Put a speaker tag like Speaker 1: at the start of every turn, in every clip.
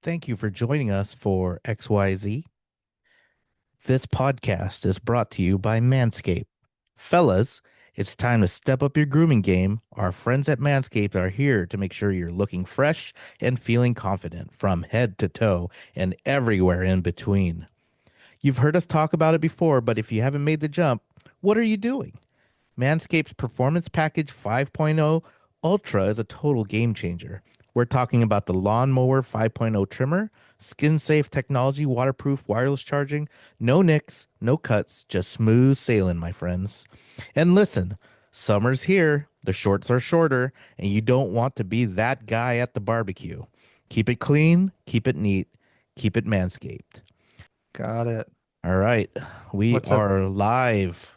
Speaker 1: Thank you for joining us for XYZ. This podcast is brought to you by Manscaped. Fellas, it's time to step up your grooming game. Our friends at Manscaped are here to make sure you're looking fresh and feeling confident from head to toe and everywhere in between. You've heard us talk about it before, but if you haven't made the jump, what are you doing? Manscaped's Performance Package 5.0 Ultra is a total game changer. We're talking about the Lawnmower 5.0 trimmer, skin safe technology, waterproof wireless charging, no nicks, no cuts, just smooth sailing, my friends. And listen, summer's here, the shorts are shorter, and you don't want to be that guy at the barbecue. Keep it clean, keep it neat, keep it manscaped.
Speaker 2: Got it.
Speaker 1: All right, we
Speaker 2: What's up?
Speaker 1: are live.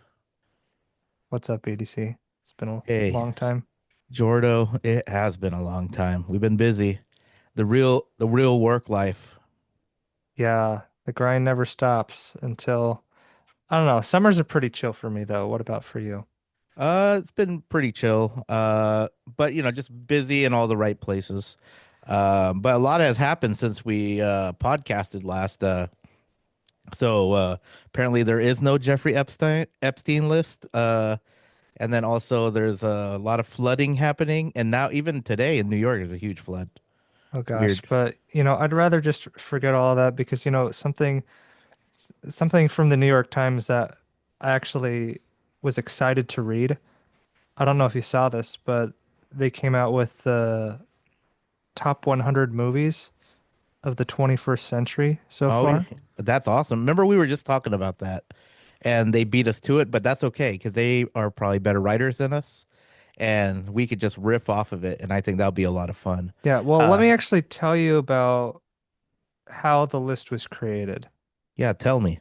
Speaker 2: What's up, BDC? It's been a
Speaker 1: Hey,
Speaker 2: long time.
Speaker 1: Jordo, it has been a long time. We've been busy. The real work life.
Speaker 2: Yeah, the grind never stops until I don't know. Summers are pretty chill for me though. What about for you?
Speaker 1: It's been pretty chill. But just busy in all the right places. But a lot has happened since we podcasted last. So apparently there is no Jeffrey Epstein list. And then also there's a lot of flooding happening, and now even today in New York is a huge flood.
Speaker 2: Oh
Speaker 1: It's
Speaker 2: gosh,
Speaker 1: weird.
Speaker 2: but I'd rather just forget all of that because something from the New York Times that I actually was excited to read. I don't know if you saw this, but they came out with the top 100 movies of the 21st century so
Speaker 1: Oh, yeah,
Speaker 2: far.
Speaker 1: that's awesome. Remember, we were just talking about that, and they beat us to it, but that's okay because they are probably better writers than us, and we could just riff off of it, and I think that'll be a lot of fun.
Speaker 2: Yeah, well, let
Speaker 1: Uh,
Speaker 2: me actually tell you about how the list was created.
Speaker 1: yeah, tell me,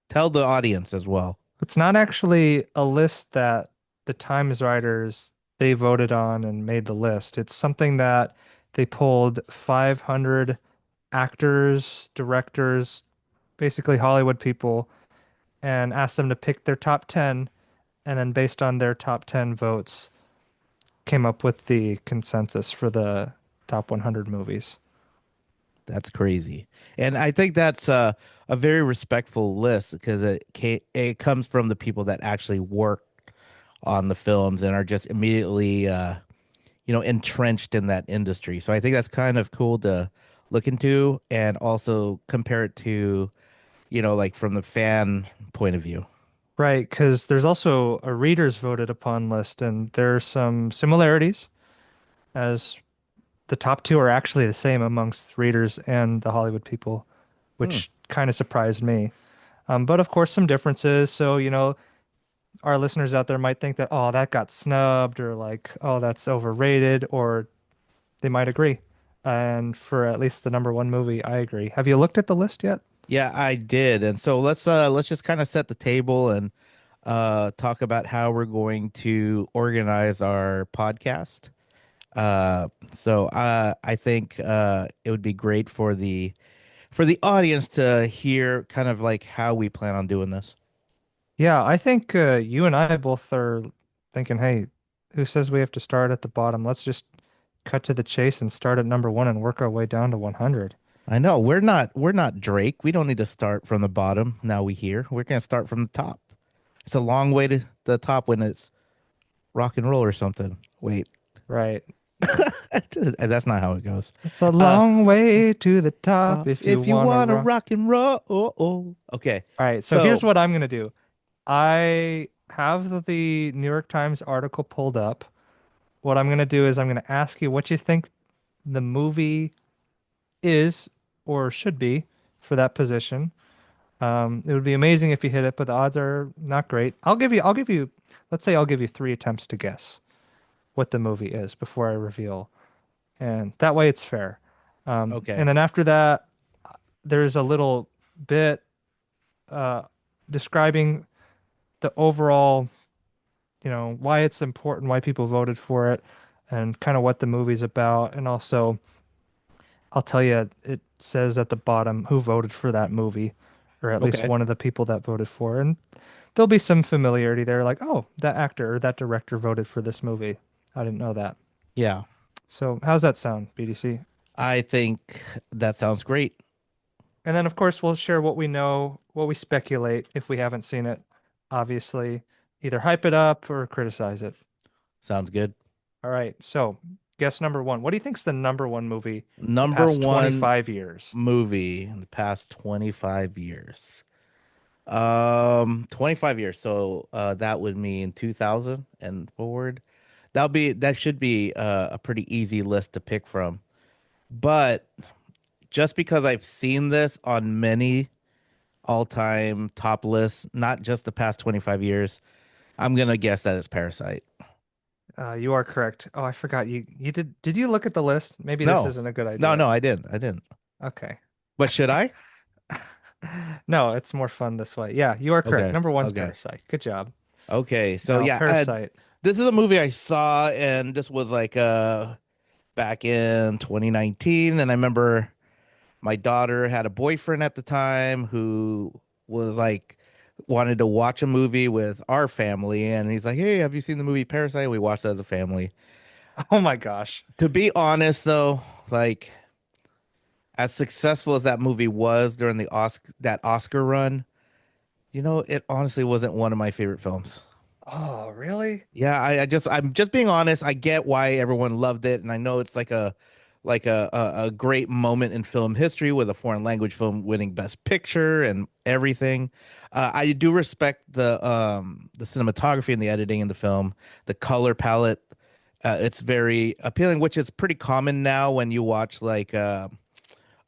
Speaker 1: tell the audience as well.
Speaker 2: It's not actually a list that the Times writers they voted on and made the list. It's something that they pulled 500 actors, directors, basically Hollywood people, and asked them to pick their top 10, and then based on their top 10 votes, came up with the consensus for the top 100 movies.
Speaker 1: That's crazy, and I think that's a very respectful list because it comes from the people that actually work on the films and are just immediately entrenched in that industry. So I think that's kind of cool to look into and also compare it to, like from the fan point of view.
Speaker 2: Right, because there's also a readers voted upon list, and there are some similarities as the top two are actually the same amongst readers and the Hollywood people,
Speaker 1: Hmm.
Speaker 2: which kind of surprised me. But of course, some differences. So, our listeners out there might think that, oh, that got snubbed, or like, oh, that's overrated, or they might agree. And for at least the number one movie, I agree. Have you looked at the list yet?
Speaker 1: Yeah, I did. And so let's just kind of set the table and talk about how we're going to organize our podcast. I think it would be great for the audience to hear kind of like how we plan on doing this.
Speaker 2: Yeah, I think you and I both are thinking, hey, who says we have to start at the bottom? Let's just cut to the chase and start at number one and work our way down to 100.
Speaker 1: I know we're not Drake. We don't need to start from the bottom. Now we here. We're gonna start from the top. It's a long way to the top when it's rock and roll or something. Wait,
Speaker 2: Right.
Speaker 1: that's not how it goes.
Speaker 2: It's a
Speaker 1: Uh,
Speaker 2: long way to the top if you
Speaker 1: if you
Speaker 2: wanna
Speaker 1: wanna
Speaker 2: rock.
Speaker 1: rock and roll, okay.
Speaker 2: All right, so here's
Speaker 1: So
Speaker 2: what I'm gonna do. I have the New York Times article pulled up. What I'm gonna do is I'm gonna ask you what you think the movie is or should be for that position. It would be amazing if you hit it, but the odds are not great. Let's say I'll give you three attempts to guess what the movie is before I reveal, and that way it's fair. And
Speaker 1: okay,
Speaker 2: then after that, there's a little bit uh, describing the overall, why it's important, why people voted for it, and kind of what the movie's about. And also, I'll tell you, it says at the bottom who voted for that movie, or at least
Speaker 1: okay,
Speaker 2: one of the people that voted for it. And there'll be some familiarity there, like, oh, that actor or that director voted for this movie. I didn't know that.
Speaker 1: yeah.
Speaker 2: So, how's that sound, BDC?
Speaker 1: I think that sounds great.
Speaker 2: And then, of course, we'll share what we know, what we speculate if we haven't seen it. Obviously, either hype it up or criticize it.
Speaker 1: Sounds good.
Speaker 2: All right. So, guess number one. What do you think's the number one movie the
Speaker 1: Number
Speaker 2: past
Speaker 1: one
Speaker 2: 25 years?
Speaker 1: movie in the past 25 years. 25 years. So that would mean 2000 and forward. That should be a pretty easy list to pick from. But just because I've seen this on many all-time top lists, not just the past 25 years, I'm gonna guess that it's Parasite.
Speaker 2: You are correct. Oh, I forgot. You did. Did you look at the list? Maybe this
Speaker 1: No.
Speaker 2: isn't a good
Speaker 1: No,
Speaker 2: idea.
Speaker 1: no, I didn't. I didn't.
Speaker 2: Okay.
Speaker 1: But should I?
Speaker 2: No, it's more fun this way. Yeah, you are correct.
Speaker 1: Okay.
Speaker 2: Number one's
Speaker 1: Okay.
Speaker 2: Parasite. Good job.
Speaker 1: Okay. So
Speaker 2: Now,
Speaker 1: yeah,
Speaker 2: Parasite.
Speaker 1: this is a movie I saw, and this was like back in 2019, and I remember my daughter had a boyfriend at the time who was like wanted to watch a movie with our family, and he's like, "Hey, have you seen the movie Parasite?" We watched it as a family.
Speaker 2: Oh my gosh.
Speaker 1: To be honest, though, like as successful as that movie was during the Oscar run, it honestly wasn't one of my favorite films.
Speaker 2: Oh, really?
Speaker 1: Yeah, I'm just being honest. I get why everyone loved it, and I know it's like a great moment in film history with a foreign language film winning Best Picture and everything. I do respect the cinematography and the editing in the film, the color palette. It's very appealing, which is pretty common now when you watch like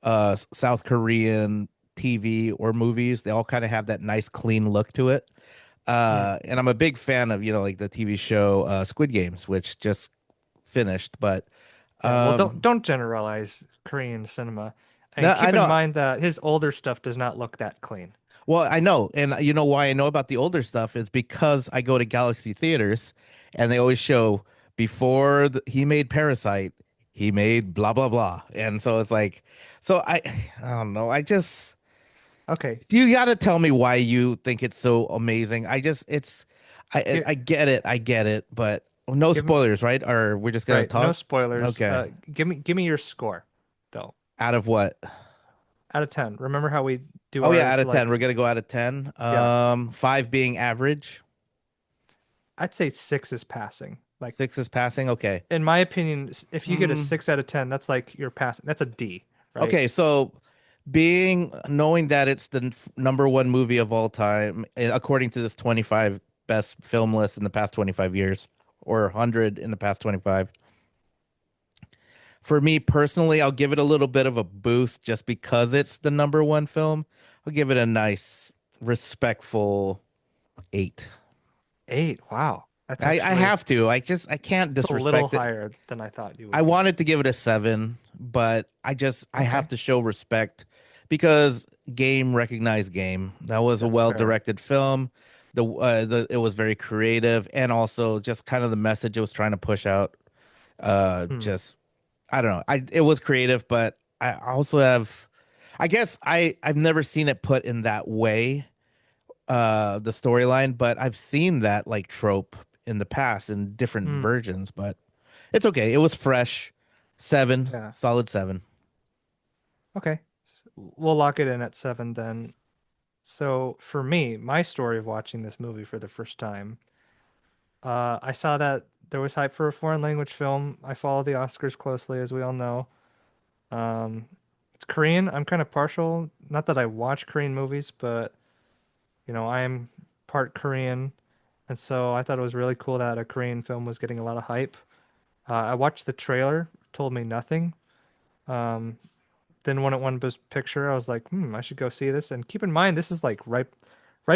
Speaker 1: South Korean TV or movies. They all kind of have that nice clean look to it.
Speaker 2: Hmm.
Speaker 1: And I'm a big fan of, like the TV show Squid Games, which just finished. But
Speaker 2: Yeah, well,
Speaker 1: um,
Speaker 2: don't generalize Korean cinema.
Speaker 1: no,
Speaker 2: And
Speaker 1: I
Speaker 2: keep in
Speaker 1: know.
Speaker 2: mind that his older stuff does not look that clean.
Speaker 1: Well, I know. And you know why I know about the older stuff is because I go to Galaxy Theaters and they always show before he made Parasite, he made blah, blah, blah. And so it's like, so I don't know.
Speaker 2: Okay,
Speaker 1: You got to tell me why you think it's so amazing. I
Speaker 2: give
Speaker 1: get it. I get it. But no
Speaker 2: give me
Speaker 1: spoilers, right? Or we're just going to
Speaker 2: right, no
Speaker 1: talk?
Speaker 2: spoilers.
Speaker 1: Okay.
Speaker 2: Give me your score, though.
Speaker 1: Out of what?
Speaker 2: Out of 10. Remember how we do
Speaker 1: Oh, yeah. Out
Speaker 2: ours
Speaker 1: of 10.
Speaker 2: like
Speaker 1: We're going to go out of 10.
Speaker 2: yeah.
Speaker 1: Five being average.
Speaker 2: I'd say 6 is passing. Like
Speaker 1: Six is passing. Okay.
Speaker 2: in my opinion, if you get a
Speaker 1: Hmm.
Speaker 2: 6 out of 10, that's like you're passing. That's a D, right?
Speaker 1: Okay. So knowing that it's the number one movie of all time, according to this 25 best film list in the past 25 years, or 100 in the past 25. For me personally, I'll give it a little bit of a boost just because it's the number one film. I'll give it a nice, respectful 8.
Speaker 2: 8. Wow. That's
Speaker 1: I
Speaker 2: actually
Speaker 1: have to. I can't
Speaker 2: it's a little
Speaker 1: disrespect it.
Speaker 2: higher than I thought you
Speaker 1: I
Speaker 2: would give it.
Speaker 1: wanted to give it a 7, but I have
Speaker 2: Okay.
Speaker 1: to show respect because game recognized game. That was a
Speaker 2: That's fair.
Speaker 1: well-directed film. It was very creative and also just kind of the message it was trying to push out.
Speaker 2: Hmm.
Speaker 1: Just I don't know. It was creative, but I also have I guess I've never seen it put in that way, the storyline, but I've seen that like trope in the past in different
Speaker 2: Hmm.
Speaker 1: versions, but it's okay. It was fresh. 7,
Speaker 2: Yeah.
Speaker 1: solid 7.
Speaker 2: Okay. We'll lock it in at 7 then. So for me, my story of watching this movie for the first time, I saw that there was hype for a foreign language film. I follow the Oscars closely, as we all know. Um, it's Korean. I'm kind of partial. Not that I watch Korean movies, but I am part Korean, and so I thought it was really cool that a Korean film was getting a lot of hype. I watched the trailer, told me nothing. Um, then when it won Best Picture, I was like, I should go see this. And keep in mind, this is like right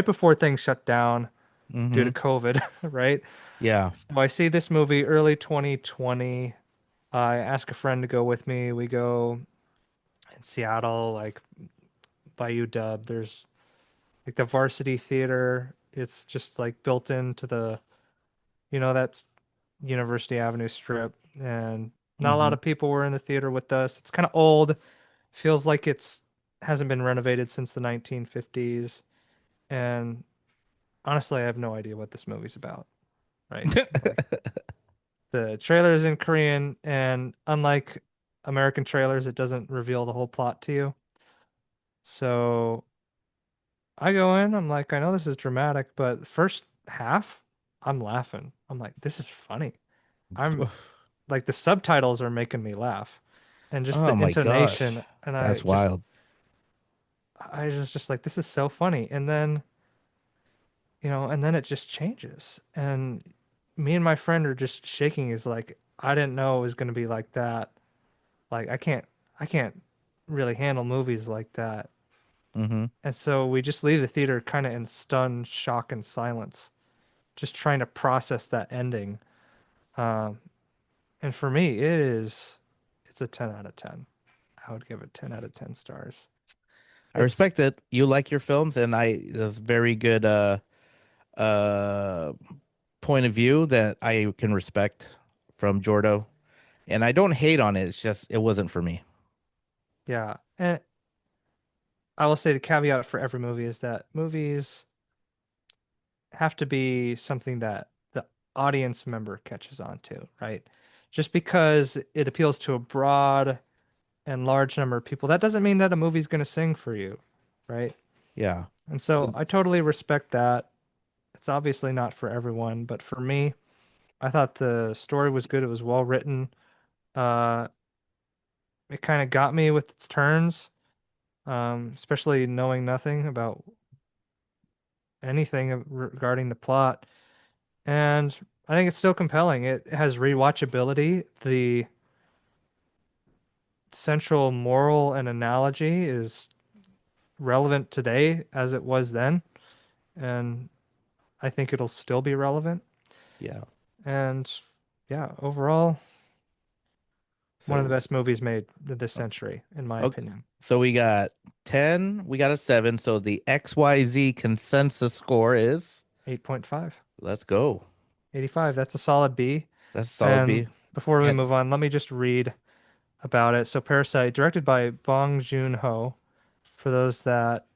Speaker 2: before things shut down due to
Speaker 1: Mm-hmm.
Speaker 2: COVID, right?
Speaker 1: Yeah.
Speaker 2: So I see this movie early 2020. I ask a friend to go with me. We go in Seattle, like by UW. There's like the Varsity Theater. It's just like built into that's University Avenue strip. And not a lot
Speaker 1: Mm-hmm.
Speaker 2: of people were in the theater with us. It's kind of old. Feels like it's hasn't been renovated since the 1950s. And honestly, I have no idea what this movie's about, right? Like the trailer is in Korean, and unlike American trailers, it doesn't reveal the whole plot to you. So I go in, I'm like, I know this is dramatic, but the first half, I'm laughing. I'm like, this is funny. I'm like, the subtitles are making me laugh, and just
Speaker 1: Oh
Speaker 2: the
Speaker 1: my gosh.
Speaker 2: intonation, and
Speaker 1: That's wild.
Speaker 2: I just like, this is so funny. And then, and then it just changes, and me and my friend are just shaking. Is like, I didn't know it was going to be like that. Like, I can't really handle movies like that.
Speaker 1: Mm-hmm.
Speaker 2: And so we just leave the theater kind of in stunned shock and silence, just trying to process that ending. Um, and for me, it's a 10 out of 10. I would give it 10 out of 10 stars.
Speaker 1: I
Speaker 2: It's,
Speaker 1: respect that you like your films, and that's very good uh point of view that I can respect from Jordo. And I don't hate on it. It's just it wasn't for me.
Speaker 2: yeah. And I will say the caveat for every movie is that movies have to be something that the audience member catches on to, right? Just because it appeals to a broad and large number of people, that doesn't mean that a movie's going to sing for you, right?
Speaker 1: Yeah.
Speaker 2: And so
Speaker 1: So
Speaker 2: I totally respect that. It's obviously not for everyone, but for me, I thought the story was good. It was well written. Uh, it kind of got me with its turns, especially knowing nothing about anything regarding the plot. And I think it's still compelling. It has rewatchability. The central moral and analogy is relevant today as it was then, and I think it'll still be relevant.
Speaker 1: yeah.
Speaker 2: And yeah, overall, one of the
Speaker 1: So
Speaker 2: best movies made this century, in my
Speaker 1: okay.
Speaker 2: opinion.
Speaker 1: So we got 10, we got a 7. So the XYZ consensus score is
Speaker 2: 8.5.
Speaker 1: let's go.
Speaker 2: 85. That's a solid B.
Speaker 1: That's a solid
Speaker 2: And
Speaker 1: B.
Speaker 2: before we
Speaker 1: And
Speaker 2: move on, let me just read about it. So Parasite, directed by Bong Joon-ho. For those that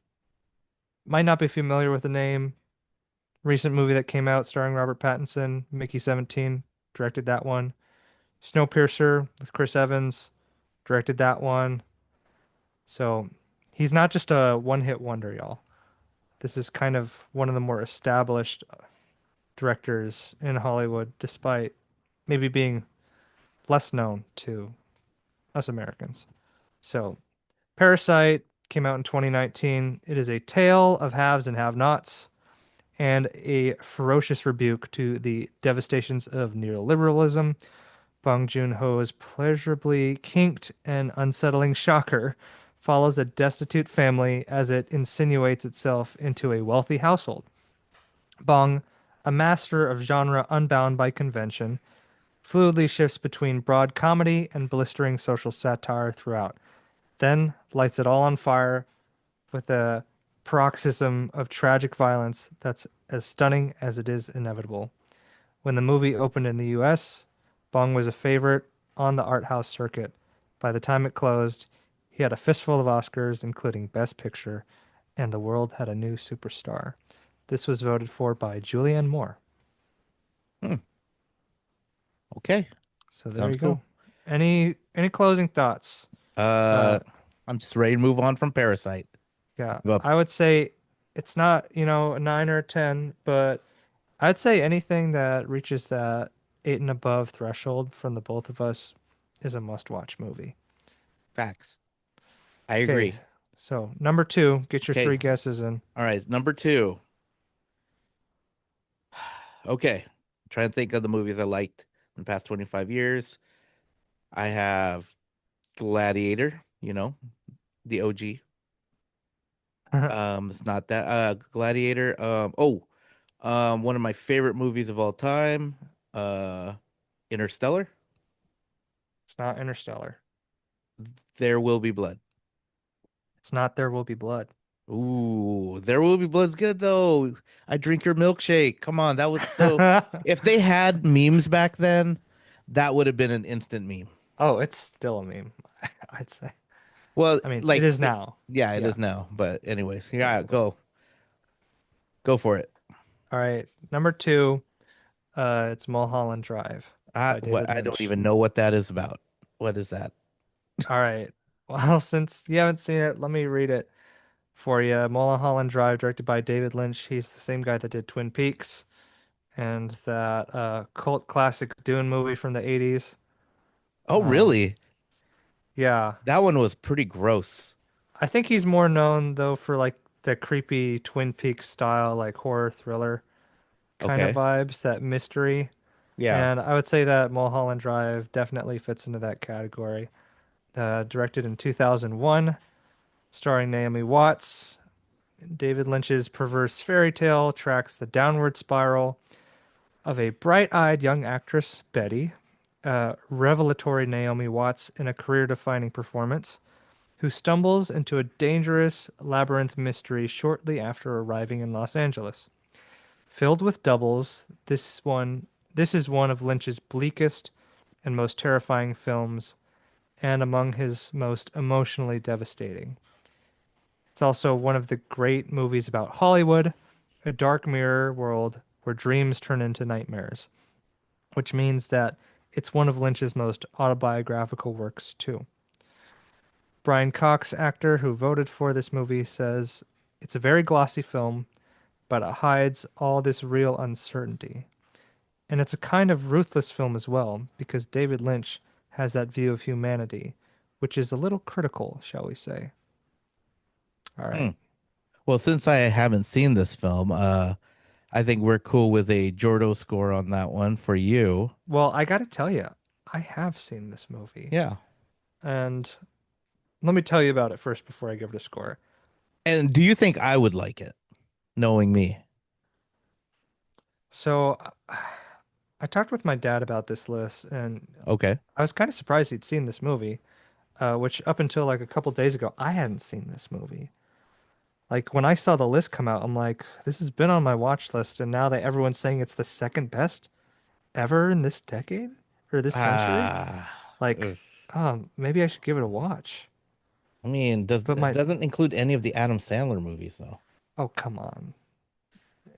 Speaker 2: might not be familiar with the name, recent movie that came out starring Robert Pattinson, Mickey 17, directed that one. Snowpiercer with Chris Evans, directed that one. So he's not just a one-hit wonder, y'all. This is kind of one of the more established directors in Hollywood, despite maybe being less known to us Americans. So, Parasite came out in 2019. It is a tale of haves and have-nots and a ferocious rebuke to the devastations of neoliberalism. Bong Joon-ho's pleasurably kinked and unsettling shocker follows a destitute family as it insinuates itself into a wealthy household. Bong, a master of genre unbound by convention, fluidly shifts between broad comedy and blistering social satire throughout, then lights it all on fire with a paroxysm of tragic violence that's as stunning as it is inevitable. When the movie opened in the US, Bong was a favorite on the art house circuit. By the time it closed, he had a fistful of Oscars, including Best Picture, and the world had a new superstar. This was voted for by Julianne Moore.
Speaker 1: hmm, okay.
Speaker 2: So there
Speaker 1: Sounds
Speaker 2: you
Speaker 1: cool.
Speaker 2: go. Any closing thoughts?
Speaker 1: Uh
Speaker 2: Uh,
Speaker 1: I'm just ready to move on from Parasite.
Speaker 2: yeah,
Speaker 1: Give up.
Speaker 2: I would say it's not, a 9 or a 10, but I'd say anything that reaches that 8 and above threshold from the both of us is a must-watch movie.
Speaker 1: Facts. I
Speaker 2: Okay,
Speaker 1: agree.
Speaker 2: so number two, get your
Speaker 1: Okay.
Speaker 2: three guesses in.
Speaker 1: All right. Number two. Okay. I'm trying to think of the movies I liked in the past 25 years. I have Gladiator, the OG. It's not that Gladiator. One of my favorite movies of all time, uh Interstellar.
Speaker 2: It's not Interstellar.
Speaker 1: There Will Be Blood.
Speaker 2: It's not There Will Be Blood.
Speaker 1: Ooh, There Will Be Blood's good though. I drink your milkshake. Come on, that was so. If they had memes back then, that would have been an instant meme.
Speaker 2: Oh, it's still a meme, I'd say.
Speaker 1: Well,
Speaker 2: I mean, it
Speaker 1: like,
Speaker 2: is now.
Speaker 1: yeah, it
Speaker 2: Yeah.
Speaker 1: is now. But anyways, yeah,
Speaker 2: So,
Speaker 1: go for it.
Speaker 2: all right. Number two, it's Mulholland Drive by
Speaker 1: What
Speaker 2: David
Speaker 1: I don't
Speaker 2: Lynch.
Speaker 1: even know what that is about. What is that?
Speaker 2: All right. Well, since you haven't seen it, let me read it for you. Mulholland Drive, directed by David Lynch. He's the same guy that did Twin Peaks and that cult classic Dune movie from the 80s.
Speaker 1: Oh,
Speaker 2: Um,
Speaker 1: really?
Speaker 2: yeah.
Speaker 1: That one was pretty gross.
Speaker 2: I think he's more known though for like the creepy Twin Peaks style, like horror thriller kind of
Speaker 1: Okay.
Speaker 2: vibes, that mystery.
Speaker 1: Yeah.
Speaker 2: And I would say that Mulholland Drive definitely fits into that category. Directed in 2001, starring Naomi Watts. David Lynch's perverse fairy tale tracks the downward spiral of a bright-eyed young actress, Betty, revelatory Naomi Watts in a career-defining performance, who stumbles into a dangerous labyrinth mystery shortly after arriving in Los Angeles. Filled with doubles, this is one of Lynch's bleakest and most terrifying films, and among his most emotionally devastating. It's also one of the great movies about Hollywood, a dark mirror world where dreams turn into nightmares, which means that it's one of Lynch's most autobiographical works, too. Brian Cox, actor who voted for this movie, says it's a very glossy film, but it hides all this real uncertainty. And it's a kind of ruthless film as well, because David Lynch has that view of humanity, which is a little critical, shall we say. All
Speaker 1: Hmm.
Speaker 2: right.
Speaker 1: Well, since I haven't seen this film, I think we're cool with a Jordo score on that one for you.
Speaker 2: Well, I gotta tell you, I have seen this movie.
Speaker 1: Yeah.
Speaker 2: And let me tell you about it first before I give it a score.
Speaker 1: And do you think I would like it, knowing me?
Speaker 2: So I talked with my dad about this list, and
Speaker 1: Okay.
Speaker 2: I was kind of surprised he'd seen this movie, which up until like a couple days ago, I hadn't seen this movie. Like when I saw the list come out, I'm like, this has been on my watch list, and now that everyone's saying it's the second best ever in this decade or this century,
Speaker 1: Ah,
Speaker 2: like,
Speaker 1: ugh.
Speaker 2: maybe I should give it a watch.
Speaker 1: I mean, does
Speaker 2: But
Speaker 1: it
Speaker 2: my,
Speaker 1: doesn't include any of the Adam Sandler movies though.
Speaker 2: oh, come on.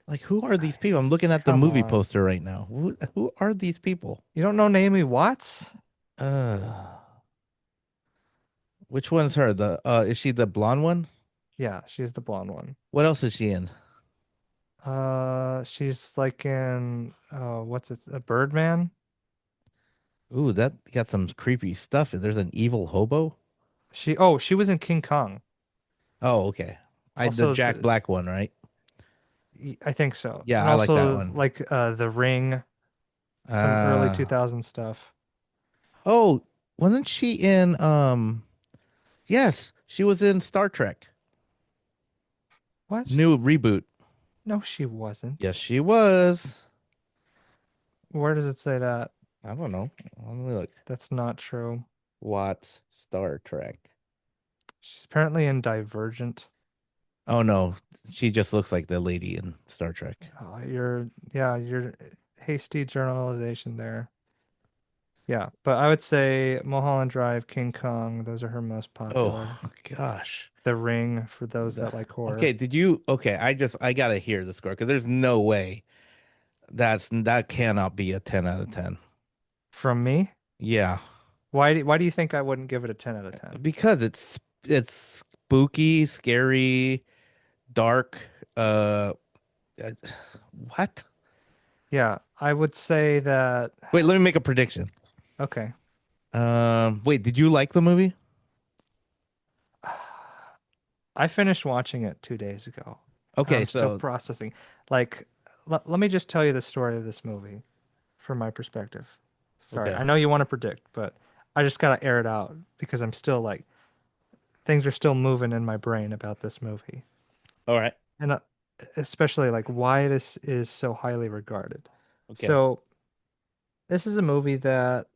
Speaker 1: Like, who are these people? I'm looking at the
Speaker 2: Come
Speaker 1: movie
Speaker 2: on.
Speaker 1: poster right now. Who are these people?
Speaker 2: You don't know Naomi Watts?
Speaker 1: Uh, which one's her? The is she the blonde one?
Speaker 2: Yeah, she's the blonde one.
Speaker 1: What else is she in?
Speaker 2: She's like in what's it? A Birdman?
Speaker 1: Ooh, that got some creepy stuff. There's an evil hobo.
Speaker 2: She was in King Kong.
Speaker 1: Oh, okay. The
Speaker 2: Also
Speaker 1: Jack Black one, right?
Speaker 2: I think so.
Speaker 1: Yeah,
Speaker 2: And
Speaker 1: I like that
Speaker 2: also
Speaker 1: one.
Speaker 2: like The Ring, some early
Speaker 1: Uh
Speaker 2: 2000 stuff.
Speaker 1: oh, wasn't she in yes, she was in Star Trek.
Speaker 2: What?
Speaker 1: New reboot.
Speaker 2: No, she wasn't.
Speaker 1: Yes, she was.
Speaker 2: Where does it say that?
Speaker 1: I don't know. Let me look.
Speaker 2: That's not true.
Speaker 1: Watts Star Trek.
Speaker 2: She's apparently in Divergent.
Speaker 1: Oh no, she just looks like the lady in Star Trek.
Speaker 2: Oh, you're hasty generalization there. Yeah, but I would say Mulholland Drive, King Kong, those are her most popular.
Speaker 1: Oh gosh.
Speaker 2: The Ring for those
Speaker 1: The-
Speaker 2: that like
Speaker 1: okay,
Speaker 2: horror.
Speaker 1: okay, I gotta hear the score because there's no way that cannot be a 10 out of 10.
Speaker 2: From me?
Speaker 1: Yeah,
Speaker 2: Why do you think I wouldn't give it a 10 out of 10?
Speaker 1: because it's spooky, scary, dark. Uh, uh, what?
Speaker 2: Yeah, I would say that
Speaker 1: Wait, let me make a prediction.
Speaker 2: okay.
Speaker 1: Wait, did you like the movie?
Speaker 2: I finished watching it 2 days ago.
Speaker 1: Okay,
Speaker 2: I'm still
Speaker 1: so
Speaker 2: processing. Like, let me just tell you the story of this movie from my perspective. Sorry,
Speaker 1: okay,
Speaker 2: I know you want to predict, but I just gotta air it out because I'm still like, things are still moving in my brain about this movie.
Speaker 1: all right,
Speaker 2: And especially like why this is so highly regarded.
Speaker 1: okay,
Speaker 2: So, this is a movie that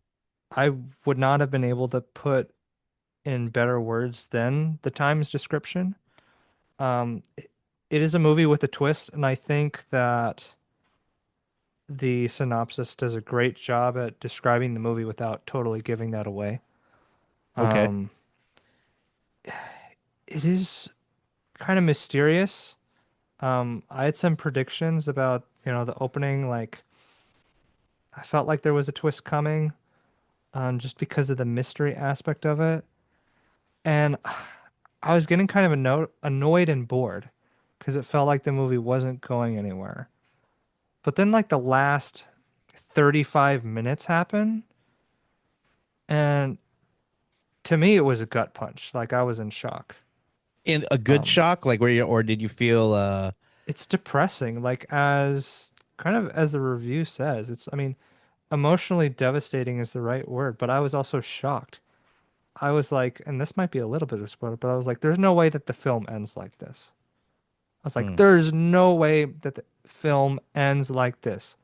Speaker 2: I would not have been able to put in better words than the Times description. It is a movie with a twist, and I think that the synopsis does a great job at describing the movie without totally giving that away.
Speaker 1: okay,
Speaker 2: Um, it is kind of mysterious. I had some predictions about, the opening, like I felt like there was a twist coming, just because of the mystery aspect of it. And I was getting kind of annoyed and bored because it felt like the movie wasn't going anywhere. But then like the last 35 minutes happen, and to me it was a gut punch. Like I was in shock.
Speaker 1: In a good
Speaker 2: Um,
Speaker 1: shock, like where you, or did you feel
Speaker 2: it's depressing, like as kind of as the review says. I mean, emotionally devastating is the right word, but I was also shocked. I was like, and this might be a little bit of a spoiler, but I was like, there's no way that the film ends like this. I was like,
Speaker 1: hmm.
Speaker 2: there's no way that the film ends like this.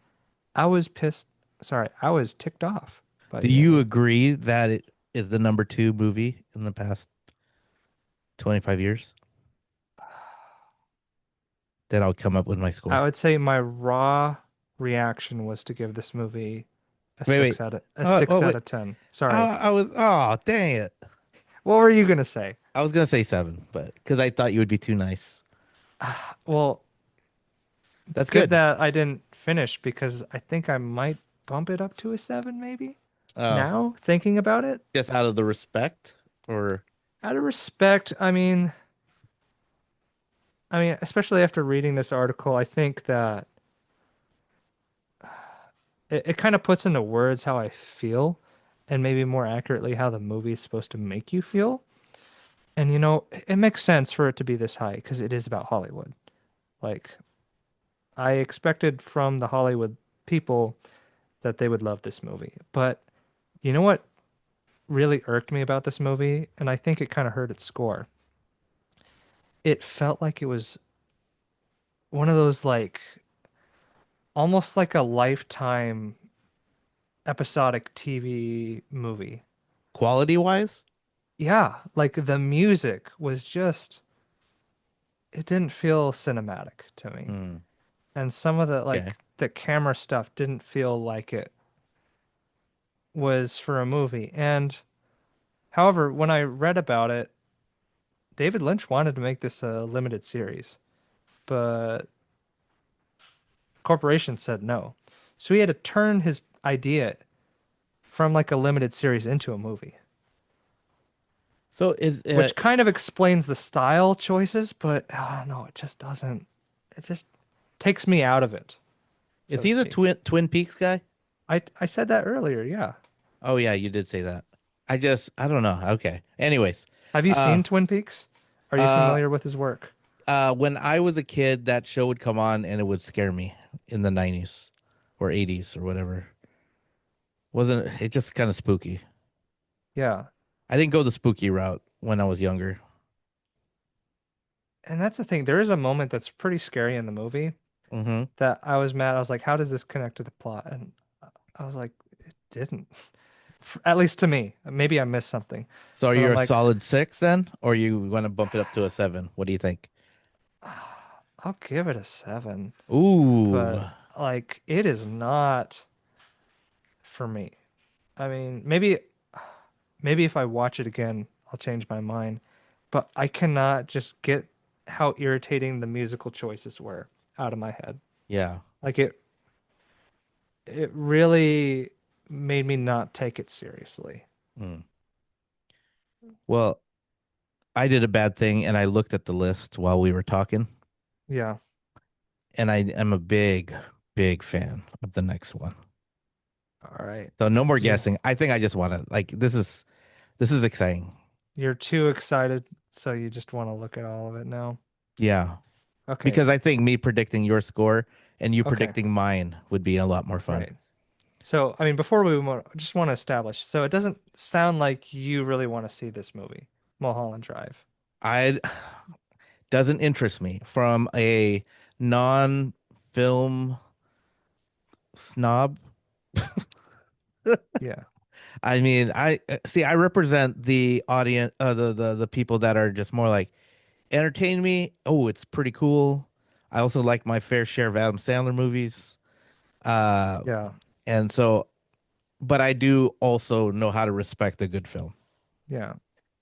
Speaker 2: I was pissed. Sorry, I was ticked off by
Speaker 1: Do
Speaker 2: the
Speaker 1: you
Speaker 2: ending.
Speaker 1: agree that it is the number two movie in the past 25 years? Then I'll come up with my
Speaker 2: I
Speaker 1: score.
Speaker 2: would say my raw reaction was to give this movie
Speaker 1: Wait, wait.
Speaker 2: a six
Speaker 1: Oh,
Speaker 2: out
Speaker 1: wait.
Speaker 2: of 10. Sorry.
Speaker 1: I was, oh, dang it.
Speaker 2: What were you gonna say?
Speaker 1: I was gonna say seven, but because I thought you would be too nice.
Speaker 2: Well, it's
Speaker 1: That's
Speaker 2: good
Speaker 1: good.
Speaker 2: that I didn't finish because I think I might bump it up to a 7 maybe.
Speaker 1: Oh,
Speaker 2: Now, thinking about it,
Speaker 1: just out of the respect, or
Speaker 2: out of respect, I mean, especially after reading this article, I think that it kind of puts into words how I feel and maybe more accurately how the movie is supposed to make you feel. And it makes sense for it to be this high because it is about Hollywood. Like, I expected from the Hollywood people that they would love this movie. But you know what really irked me about this movie? And I think it kind of hurt its score. It felt like it was one of those, like, almost like a Lifetime episodic TV movie.
Speaker 1: quality wise?
Speaker 2: Yeah, like the music was just, it didn't feel cinematic to me.
Speaker 1: Hmm.
Speaker 2: And some of the,
Speaker 1: Okay.
Speaker 2: like, the camera stuff didn't feel like it was for a movie. And however, when I read about it, David Lynch wanted to make this a limited series, but the corporation said no. So he had to turn his idea from like a limited series into a movie,
Speaker 1: So is
Speaker 2: which kind of explains the style choices, but I don't know, it just doesn't, it just takes me out of it, so to
Speaker 1: he the
Speaker 2: speak.
Speaker 1: Twin Peaks guy?
Speaker 2: I said that earlier, yeah.
Speaker 1: Oh yeah, you did say that. I don't know. Okay. Anyways,
Speaker 2: Have you
Speaker 1: uh
Speaker 2: seen Twin Peaks? Are you
Speaker 1: uh
Speaker 2: familiar with his work?
Speaker 1: when I was a kid, that show would come on and it would scare me in the 90s or 80s or whatever. Wasn't it just kind of spooky?
Speaker 2: Yeah.
Speaker 1: I didn't go the spooky route when I was younger.
Speaker 2: And that's the thing. There is a moment that's pretty scary in the movie
Speaker 1: Mm-hmm.
Speaker 2: that I was mad. I was like, how does this connect to the plot? And I was like, it didn't. At least to me. Maybe I missed something.
Speaker 1: So are
Speaker 2: But
Speaker 1: you
Speaker 2: I'm
Speaker 1: a
Speaker 2: like,
Speaker 1: solid six then, or you want to bump it up to a seven? What do you think?
Speaker 2: I'll give it a 7.
Speaker 1: Ooh,
Speaker 2: But like, it is not for me. I mean, maybe if I watch it again, I'll change my mind. But I cannot just get how irritating the musical choices were out of my head.
Speaker 1: yeah.
Speaker 2: Like it really made me not take it seriously.
Speaker 1: Mm. Well, I did a bad thing and I looked at the list while we were talking,
Speaker 2: Yeah.
Speaker 1: and I am a big, big fan of the next one.
Speaker 2: All right.
Speaker 1: So no more
Speaker 2: Yeah.
Speaker 1: guessing. I think I just want to like this is exciting.
Speaker 2: You're too excited, so you just want to look at all of it now.
Speaker 1: Yeah.
Speaker 2: Okay.
Speaker 1: Because I think me predicting your score and you
Speaker 2: Okay.
Speaker 1: predicting mine would be a lot more fun.
Speaker 2: Right. So, I mean, before we move on, I just want to establish. So, it doesn't sound like you really want to see this movie, Mulholland Drive.
Speaker 1: I doesn't interest me from a non-film snob.
Speaker 2: Yeah.
Speaker 1: I mean, I see. I represent the audience, the people that are just more like entertain me. Oh, it's pretty cool. I also like my fair share of Adam Sandler movies. Uh,
Speaker 2: Yeah.
Speaker 1: and so, but I do also know how to respect a good film.
Speaker 2: Yeah.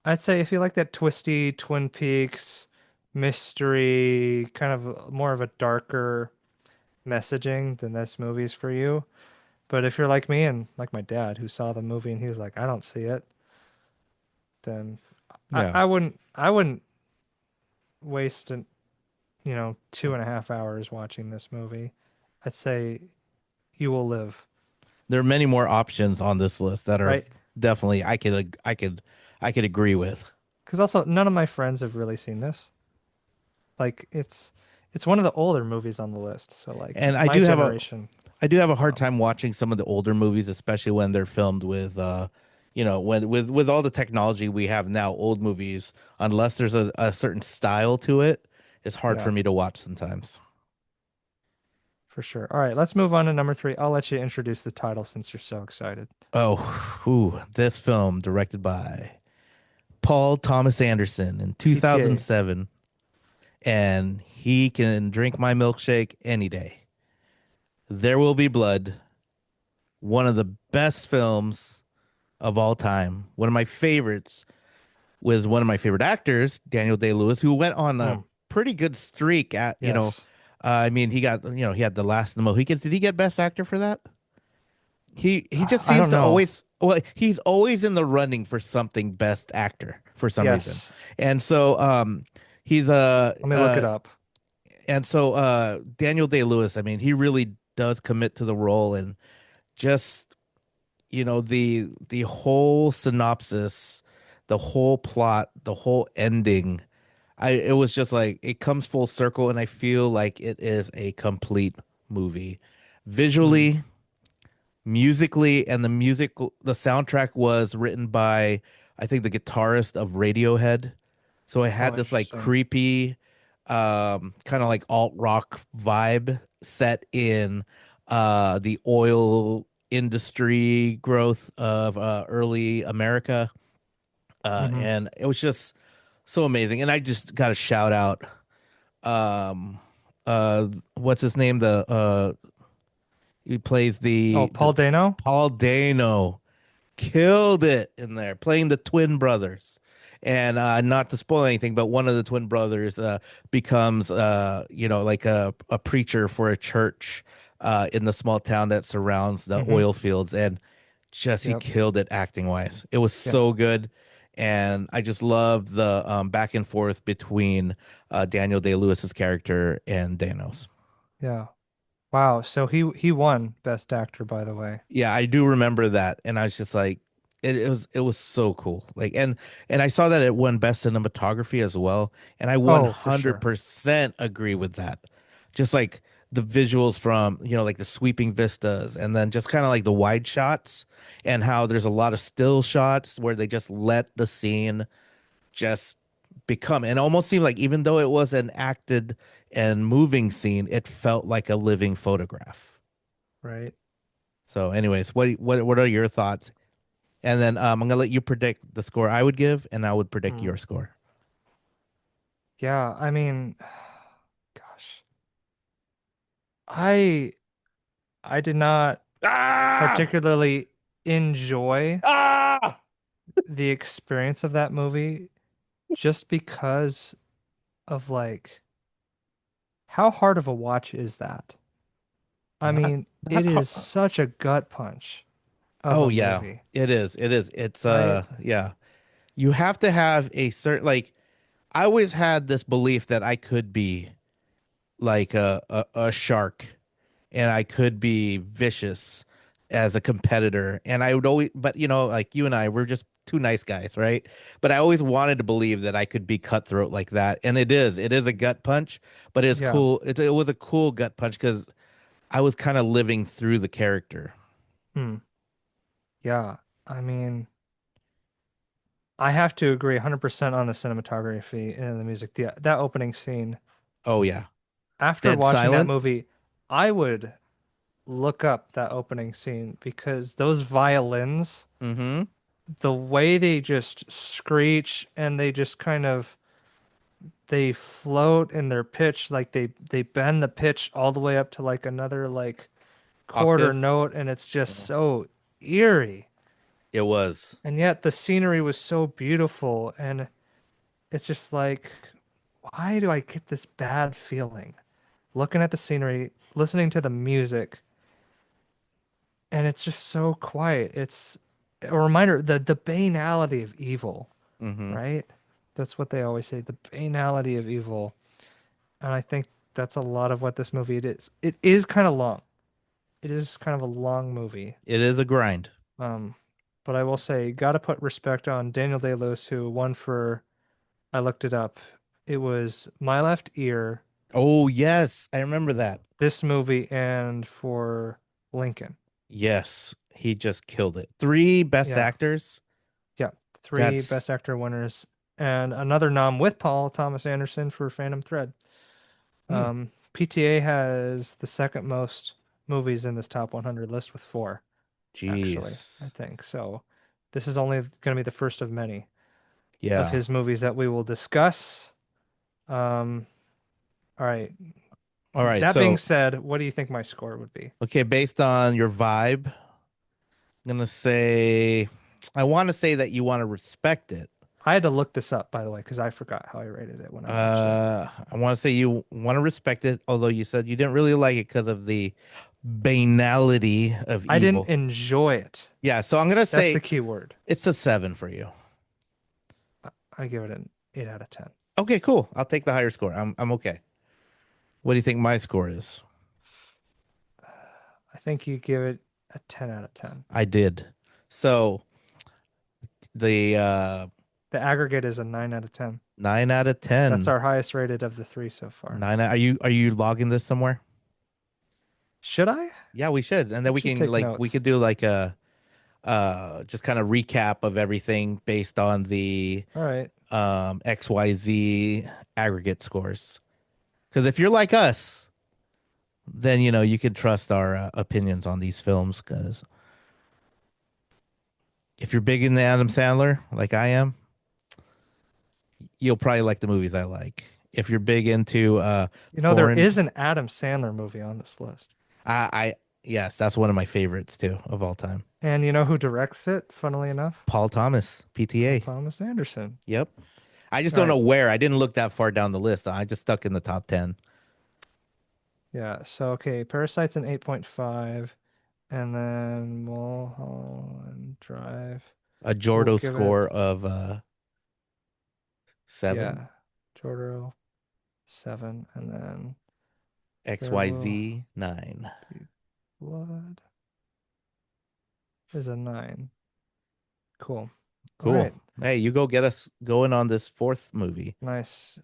Speaker 2: I'd say if you like that twisty Twin Peaks mystery, kind of more of a darker messaging, then this movie's for you. But if you're like me and like my dad who saw the movie and he was like, I don't see it, then
Speaker 1: Yeah.
Speaker 2: I wouldn't waste an, 2.5 hours watching this movie. I'd say you will live,
Speaker 1: There are many more options on this list that are
Speaker 2: right?
Speaker 1: definitely I could agree with.
Speaker 2: Because also none of my friends have really seen this. Like it's one of the older movies on the list. So like
Speaker 1: And
Speaker 2: my generation,
Speaker 1: I do have a hard
Speaker 2: um,
Speaker 1: time watching some of the older movies, especially when they're filmed with when with all the technology we have now, old movies, unless there's a certain style to it, it's hard
Speaker 2: yeah,
Speaker 1: for me to watch sometimes.
Speaker 2: for sure. All right, let's move on to number three. I'll let you introduce the title since you're so excited.
Speaker 1: Oh, this film directed by Paul Thomas Anderson in
Speaker 2: PTA.
Speaker 1: 2007, and he can drink my milkshake any day. There Will Be Blood, one of the best films of all time. One of my favorites was one of my favorite actors, Daniel Day-Lewis, who went on a
Speaker 2: Mm,
Speaker 1: pretty good streak at,
Speaker 2: yes.
Speaker 1: I mean, he got, he had The Last of the Mohicans. Did he get Best Actor for that? He just
Speaker 2: I
Speaker 1: seems
Speaker 2: don't
Speaker 1: to
Speaker 2: know.
Speaker 1: always he's always in the running for something Best Actor for some reason.
Speaker 2: Yes.
Speaker 1: And so he's
Speaker 2: Let me look it up.
Speaker 1: Daniel Day-Lewis, I mean, he really does commit to the role and just the whole synopsis, the whole plot, the whole ending. It was just like it comes full circle, and I feel like it is a complete movie,
Speaker 2: Hmm.
Speaker 1: visually, musically, and the soundtrack was written by I think the guitarist of Radiohead. So it
Speaker 2: Oh,
Speaker 1: had this like
Speaker 2: interesting.
Speaker 1: creepy, kind of like alt rock vibe set in the oil industry growth of early America.
Speaker 2: Hmm.
Speaker 1: And it was just so amazing. And I just got to shout out um what's his name? The he plays
Speaker 2: Oh,
Speaker 1: the
Speaker 2: Paul Dano?
Speaker 1: Paul Dano killed it in there playing the twin brothers. And not to spoil anything, but one of the twin brothers becomes like a preacher for a church in the small town that surrounds the
Speaker 2: Hmm.
Speaker 1: oil fields. And just he
Speaker 2: Yep.
Speaker 1: killed it acting wise. It was
Speaker 2: Yeah.
Speaker 1: so good. And I just love the back and forth between Daniel Day-Lewis's character and Danos.
Speaker 2: Yeah. Wow. So he won Best Actor, by the way.
Speaker 1: Yeah, I do remember that, and I was just like, it was so cool. Like, and I saw that it won best cinematography as well, and I
Speaker 2: Oh, for sure.
Speaker 1: 100% agree with that. Just like the visuals from like the sweeping vistas, and then just kind of like the wide shots, and how there's a lot of still shots where they just let the scene just become, and almost seemed like even though it was an acted and moving scene, it felt like a living photograph.
Speaker 2: Right.
Speaker 1: So, anyways, what are your thoughts? And then I'm gonna let you predict the score I would give, and I would predict
Speaker 2: Hmm.
Speaker 1: your score.
Speaker 2: Yeah. I mean, gosh, I I did not
Speaker 1: Ah!
Speaker 2: particularly enjoy
Speaker 1: Ah!
Speaker 2: the experience of that movie just because of like how hard of a watch is that? I
Speaker 1: Not
Speaker 2: mean, it
Speaker 1: not
Speaker 2: is
Speaker 1: hard.
Speaker 2: such a gut punch of
Speaker 1: Oh
Speaker 2: a
Speaker 1: yeah,
Speaker 2: movie,
Speaker 1: it is. It is. It's
Speaker 2: right?
Speaker 1: yeah. You have to have a certain like. I always had this belief that I could be like a shark, and I could be vicious as a competitor. And I would always, but like you and I, we're just two nice guys, right? But I always wanted to believe that I could be cutthroat like that. And it is a gut punch, but it's
Speaker 2: Yeah.
Speaker 1: cool. It was a cool gut punch because I was kind of living through the character.
Speaker 2: Hmm. Yeah. I mean, I have to agree 100% on the cinematography and the music. That opening scene.
Speaker 1: Oh yeah.
Speaker 2: After
Speaker 1: Dead
Speaker 2: watching that
Speaker 1: silent.
Speaker 2: movie, I would look up that opening scene because those violins,
Speaker 1: Mm-hmm.
Speaker 2: the way they just screech and they just kind of they float in their pitch, like they bend the pitch all the way up to like another like quarter
Speaker 1: Octave.
Speaker 2: note, and it's just
Speaker 1: Yeah.
Speaker 2: so eerie.
Speaker 1: It was.
Speaker 2: And yet the scenery was so beautiful, and it's just like, why do I get this bad feeling looking at the scenery, listening to the music, and it's just so quiet. It's a reminder the banality of evil.
Speaker 1: Mm-hmm.
Speaker 2: right? That's what they always say, the banality of evil. And I think that's a lot of what this movie it is. It is kind of long. It is kind of a long movie.
Speaker 1: It is a grind.
Speaker 2: Um, but I will say, gotta put respect on Daniel Day-Lewis, who won for, I looked it up. It was My Left Ear,
Speaker 1: Oh, yes. I remember that.
Speaker 2: this movie, and for Lincoln.
Speaker 1: Yes. He just killed it. Three best
Speaker 2: Yeah,
Speaker 1: actors.
Speaker 2: yeah. Three Best
Speaker 1: That's
Speaker 2: Actor winners, and another nom with Paul Thomas Anderson for Phantom Thread.
Speaker 1: hmm,
Speaker 2: PTA has the second most movies in this top 100 list with four, actually, I
Speaker 1: jeez.
Speaker 2: think. So this is only going to be the first of many of
Speaker 1: Yeah.
Speaker 2: his movies that we will discuss. Um, all right.
Speaker 1: All right.
Speaker 2: That being
Speaker 1: So,
Speaker 2: said, what do you think my score would be?
Speaker 1: okay, based on your vibe, I'm gonna say I want to say that you want to respect it.
Speaker 2: I had to look this up, by the way, because I forgot how I rated it when I watched it.
Speaker 1: I want to say you want to respect it, although you said you didn't really like it because of the banality of
Speaker 2: I didn't
Speaker 1: evil.
Speaker 2: enjoy it.
Speaker 1: Yeah, so I'm gonna
Speaker 2: That's the
Speaker 1: say
Speaker 2: key word.
Speaker 1: it's a 7 for you.
Speaker 2: I give it an 8 out of 10.
Speaker 1: Okay, cool. I'll take the higher score. I'm okay. What do you think my score is?
Speaker 2: I think you give it a 10 out of 10.
Speaker 1: I did. So the
Speaker 2: The aggregate is a 9 out of 10.
Speaker 1: 9 out of
Speaker 2: That's
Speaker 1: 10.
Speaker 2: our highest rated of the three so far.
Speaker 1: Nine. Are you logging this somewhere?
Speaker 2: Should I?
Speaker 1: Yeah, we should, and
Speaker 2: I
Speaker 1: then we
Speaker 2: should
Speaker 1: can
Speaker 2: take
Speaker 1: like we
Speaker 2: notes.
Speaker 1: could do like a just kind of recap of everything based on the
Speaker 2: All right.
Speaker 1: XYZ aggregate scores. Because if you're like us, then you can trust our opinions on these films. Because if you're big in the Adam Sandler, like I am, you'll probably like the movies I like. If you're big into
Speaker 2: You know, there
Speaker 1: foreign,
Speaker 2: is an Adam Sandler movie on this list.
Speaker 1: I yes, that's one of my favorites too of all time.
Speaker 2: And you know who directs it, funnily enough?
Speaker 1: Paul Thomas,
Speaker 2: Paul
Speaker 1: PTA.
Speaker 2: Thomas Anderson.
Speaker 1: Yep. I just
Speaker 2: All
Speaker 1: don't know
Speaker 2: right.
Speaker 1: where. I didn't look that far down the list. I just stuck in the top 10.
Speaker 2: Yeah. So, okay. Parasite's an 8.5. And then Mulholland Drive.
Speaker 1: A
Speaker 2: We'll
Speaker 1: Jordo
Speaker 2: give it,
Speaker 1: score of 7.
Speaker 2: yeah, Jordo 7. And then There Will
Speaker 1: XYZ 9.
Speaker 2: Be Blood is a 9. Cool. All
Speaker 1: Cool.
Speaker 2: right.
Speaker 1: Hey, you go get us going on this fourth movie.
Speaker 2: Nice.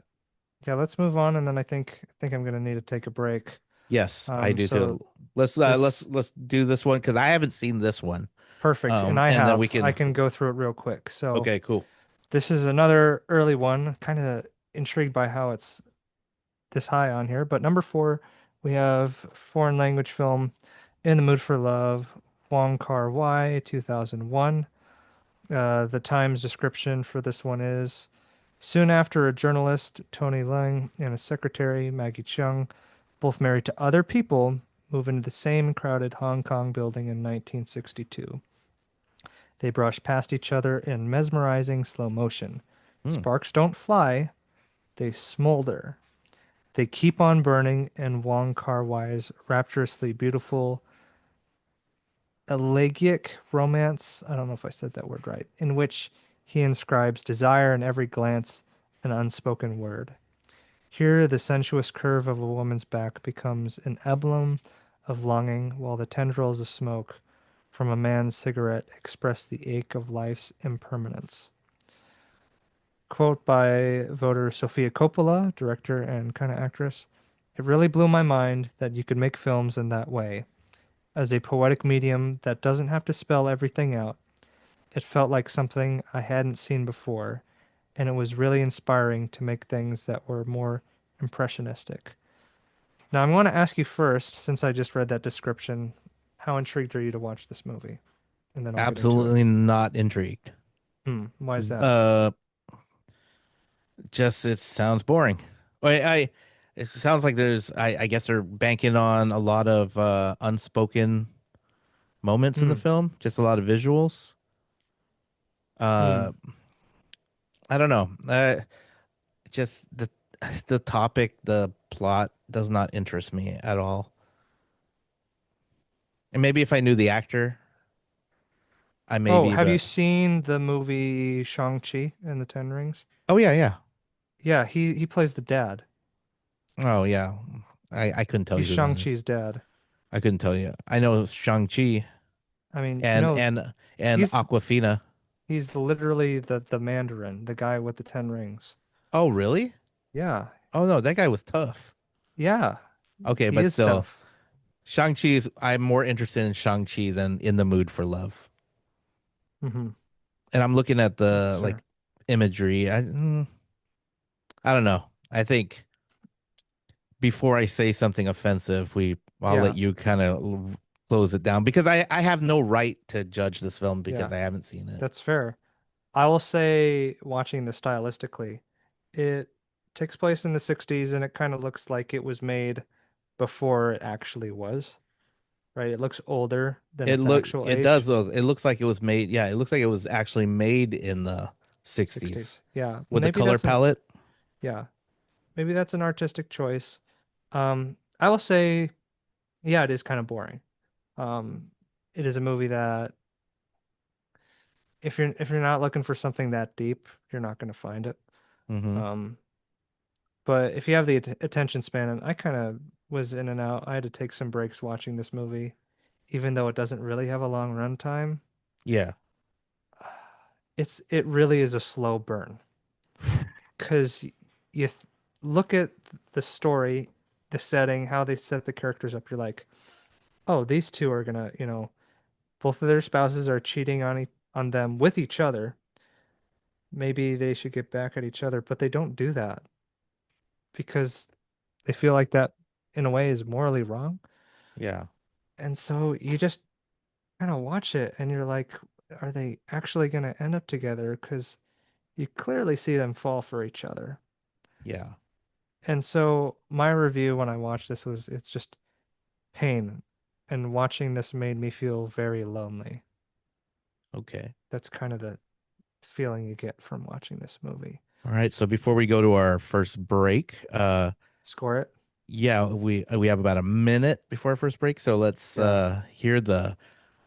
Speaker 2: Yeah, let's move on, and then I think I'm gonna need to take a break.
Speaker 1: Yes, I do
Speaker 2: So
Speaker 1: too. Let's uh let's
Speaker 2: this
Speaker 1: let's do this one because I haven't seen this one.
Speaker 2: perfect, and I
Speaker 1: And then we
Speaker 2: have. I
Speaker 1: can.
Speaker 2: can go through it real quick. So
Speaker 1: Okay, cool.
Speaker 2: this is another early one. Kind of intrigued by how it's this high on here, but number four, we have foreign language film, In the Mood for Love, Wong Kar-wai, 2001. The Times description for this one is soon after a journalist, Tony Leung, and a secretary, Maggie Chung, both married to other people, move into the same crowded Hong Kong building in 1962. They brush past each other in mesmerizing slow motion.
Speaker 1: Hmm.
Speaker 2: Sparks don't fly, they smolder. They keep on burning in Wong Kar-wai's rapturously beautiful elegiac romance, I don't know if I said that word right, in which he inscribes desire in every glance and unspoken word. Here, the sensuous curve of a woman's back becomes an emblem of longing, while the tendrils of smoke from a man's cigarette express the ache of life's impermanence. Quote by voter Sofia Coppola, director and kind of actress. It really blew my mind that you could make films in that way, as a poetic medium that doesn't have to spell everything out. It felt like something I hadn't seen before, and it was really inspiring to make things that were more impressionistic. Now, I'm going to ask you first, since I just read that description, how intrigued are you to watch this movie? And then I'll get into it.
Speaker 1: Absolutely not intrigued.
Speaker 2: Why is that?
Speaker 1: Uh, just it sounds boring. It sounds like I guess they're banking on a lot of unspoken moments in the
Speaker 2: Hmm.
Speaker 1: film, just a lot of visuals. Uh,
Speaker 2: Hmm.
Speaker 1: I don't know. Just the topic, the plot does not interest me at all. And maybe if I knew the actor, I
Speaker 2: Oh,
Speaker 1: maybe,
Speaker 2: have you
Speaker 1: but
Speaker 2: seen the movie Shang-Chi and the Ten Rings?
Speaker 1: oh yeah, yeah.
Speaker 2: Yeah, he plays the dad.
Speaker 1: Oh yeah. I couldn't tell
Speaker 2: He's
Speaker 1: you who that is.
Speaker 2: Shang-Chi's dad.
Speaker 1: I couldn't tell you. I know Shang-Chi
Speaker 2: I mean, you
Speaker 1: and
Speaker 2: know, he's
Speaker 1: Aquafina.
Speaker 2: he's literally the Mandarin, the guy with the Ten Rings.
Speaker 1: Oh, really?
Speaker 2: Yeah.
Speaker 1: Oh no, that guy was tough.
Speaker 2: Yeah.
Speaker 1: Okay,
Speaker 2: He
Speaker 1: but
Speaker 2: is
Speaker 1: still,
Speaker 2: tough.
Speaker 1: Shang-Chi's I'm more interested in Shang-Chi than in the mood for love.
Speaker 2: Hmm.
Speaker 1: And I'm looking at
Speaker 2: That's
Speaker 1: the
Speaker 2: fair.
Speaker 1: like imagery. I don't know. I think before I say something offensive, I'll let
Speaker 2: Yeah.
Speaker 1: you kind of close it down because I have no right to judge this film because
Speaker 2: Yeah.
Speaker 1: I haven't seen it.
Speaker 2: That's fair. I will say, watching this stylistically, it takes place in the 60s and it kind of looks like it was made before it actually was, right? It looks older than its actual
Speaker 1: It does
Speaker 2: age.
Speaker 1: look it looks like it was made, yeah, it looks like it was actually made in the 60s
Speaker 2: 60s. Yeah.
Speaker 1: with the color palette.
Speaker 2: Yeah, maybe that's an artistic choice. I will say, yeah, it is kind of boring. Um, it is a movie that if you're not looking for something that deep, you're not going to find it.
Speaker 1: Hmm.
Speaker 2: Um, But if you have the attention span, and I kind of was in and out, I had to take some breaks watching this movie, even though it doesn't really have a long runtime.
Speaker 1: Yeah.
Speaker 2: It really is a slow burn because you look at the story, the setting, how they set the characters up. You're like, oh, these two are gonna, both of their spouses are cheating on them with each other. Maybe they should get back at each other, but they don't do that because they feel like that in a way is morally wrong.
Speaker 1: Yeah.
Speaker 2: And so you just kind of watch it and you're like, are they actually going to end up together? Because you clearly see them fall for each other.
Speaker 1: Yeah.
Speaker 2: And so my review when I watched this was it's just pain. And watching this made me feel very lonely.
Speaker 1: Okay.
Speaker 2: That's kind of the feeling you get from watching this movie.
Speaker 1: All right. So before we go to our first break,
Speaker 2: Score it?
Speaker 1: yeah, we have about a minute before our first break, so let's
Speaker 2: Yeah.
Speaker 1: hear the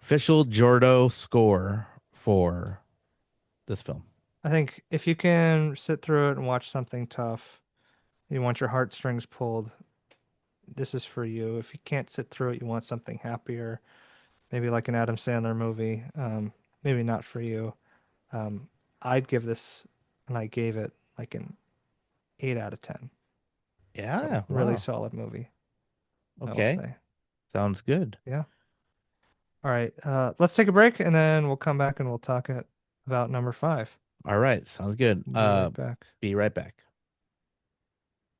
Speaker 1: official Jordo score for this film.
Speaker 2: I think if you can sit through it and watch something tough, you want your heartstrings pulled, this is for you. If you can't sit through it, you want something happier, maybe like an Adam Sandler movie. Maybe not for you. Um, I'd give this, and I gave it like an 8 out of 10. So
Speaker 1: Yeah,
Speaker 2: really
Speaker 1: wow.
Speaker 2: solid movie, I will
Speaker 1: Okay.
Speaker 2: say.
Speaker 1: Sounds good.
Speaker 2: Yeah. All right. Let's take a break and then we'll come back and we'll talk about number five.
Speaker 1: All right, sounds good.
Speaker 2: Be right back.
Speaker 1: Be right back.